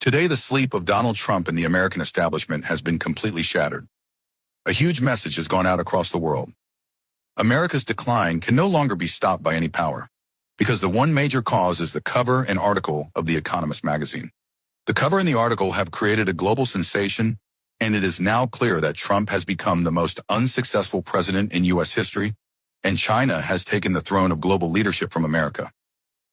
Today, the sleep of Donald Trump and the American establishment has been completely shattered. A huge message has gone out across the world. America's decline can no longer be stopped by any power, because the one major cause is the cover and article of The Economist magazine. The cover and the article have created a global sensation, and it is now clear that Trump has become the most unsuccessful president in U.S. history, and China has taken the throne of global leadership from America.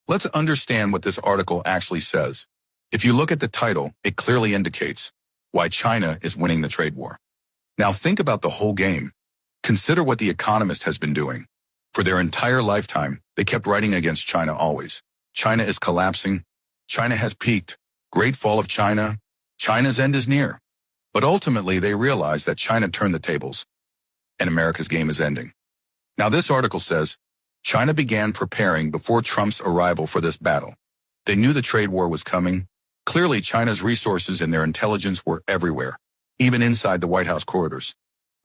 Let's understand what this article actually says. If you look at the title, it clearly indicates why China is winning the trade war. Now think about the whole game. Consider what The Economist has been doing. For their entire lifetime, they kept writing against China always. China is collapsing. China has peaked. Great fall of China. China's end is near. But ultimately, they realized that China turned the tables, and America's game is ending. Now this article says, China began preparing before Trump's arrival for this battle. They knew the trade war was coming. Clearly, China's resources and their intelligence were everywhere, even inside the White House corridors.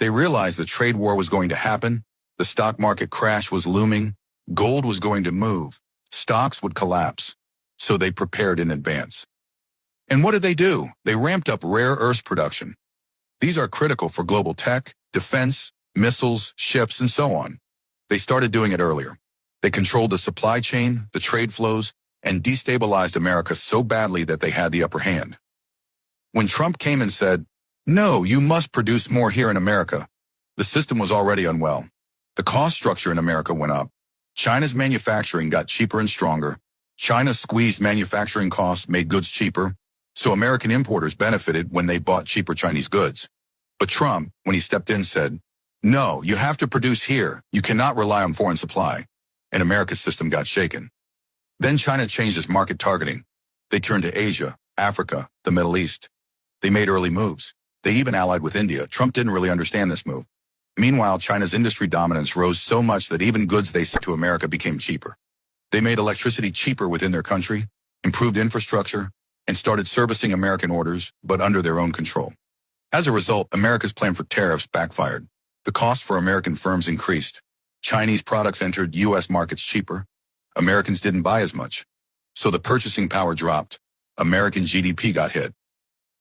They realized the trade war was going to happen, the stock market crash was looming, gold was going to move, stocks would collapse, so they prepared in advance. And what did they do? They ramped up rare earths production. These are critical for global tech, defense, missiles, ships, and so on. They started doing it earlier. They controlled the supply chain, the trade flows, and destabilized America so badly that they had the upper hand. When Trump came and said, "No, you must produce more here in America," the system was already unwell. The cost structure in America went up. China's manufacturing got cheaper and stronger. China's squeezed manufacturing costs made goods cheaper, so American importers benefited when they bought cheaper Chinese goods. But Trump, when he stepped in, said, "No, you have to produce here. You cannot rely on foreign supply," and America's system got shaken. Then China changed its market targeting. They turned to Asia, Africa, the Middle East. They made early moves. They even allied with India. Trump didn't really understand this move. Meanwhile, China's industry dominance rose so much that even goods they sent to America became cheaper. They made electricity cheaper within their country, improved infrastructure, and started servicing American orders, but under their own control. As a result, America's plan for tariffs backfired. The cost for American firms increased. Chinese products entered U.S. markets cheaper. Americans didn't buy as much. So the purchasing power dropped. American GDP got hit.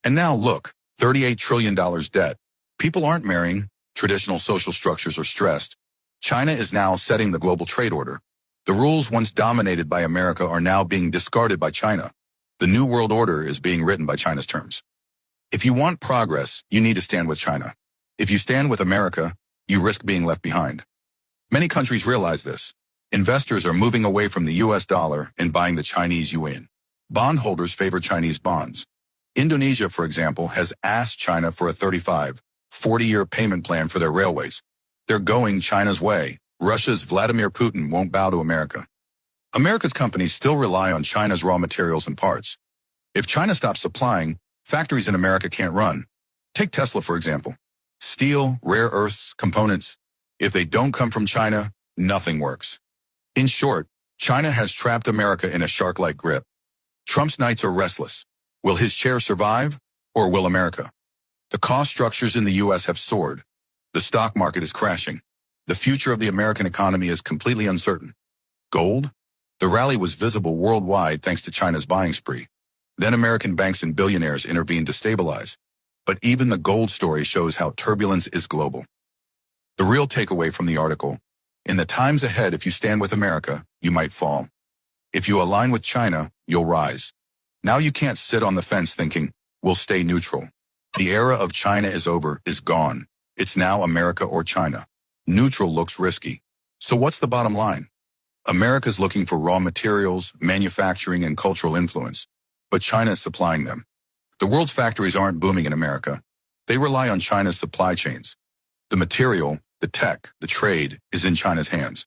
And now look, $38 trillion debt. People aren't marrying. Traditional social structures are stressed. China is now setting the global trade order. The rules once dominated by America are now being discarded by China. The new world order is being written by China's terms. If you want progress, you need to stand with China. If you stand with America, you risk being left behind. Many countries realize this. Investors are moving away from the US dollar and buying the Chinese yuan. Bondholders favor Chinese bonds. Indonesia, for example, has asked China for a 35, 40-year payment plan for their railways. They're going China's way. Russia's Vladimir Putin won't bow to America. America's companies still rely on China's raw materials and parts. If China stops supplying, factories in America can't run. Take Tesla, for example. Steel, rare earths, components. If they don't come from China, nothing works. In short, China has trapped America in a shark-like grip. Trump's knights are restless. Will his chair survive, or will America? The cost structures in the U.S. have soared. The stock market is crashing. The future of the American economy is completely uncertain. Gold? The rally was visible worldwide thanks to China's buying spree. Then American banks and billionaires intervened to stabilize. But even the gold story shows how turbulence is global. The real takeaway from the article: in the times ahead, if you stand with America, you might fall. If you align with China, you'll rise. Now you can't sit on the fence thinking, we'll stay neutral. The era of China is over, is gone. It's now America or China. Neutral looks risky. So what's the bottom line? America's looking for raw materials, manufacturing, and cultural influence, but China is supplying them. The world's factories aren't booming in America. They rely on China's supply chains. The material, the tech, the trade is in China's hands.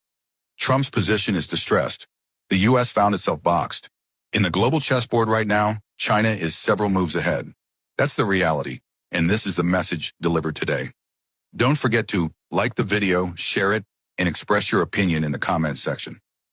Trump's position is distressed. The U.S. found itself boxed. In the global chessboard right now, China is several moves ahead. That's the reality, and this is the message delivered today. Don't forget to like the video, share it, and express your opinion in the comments section.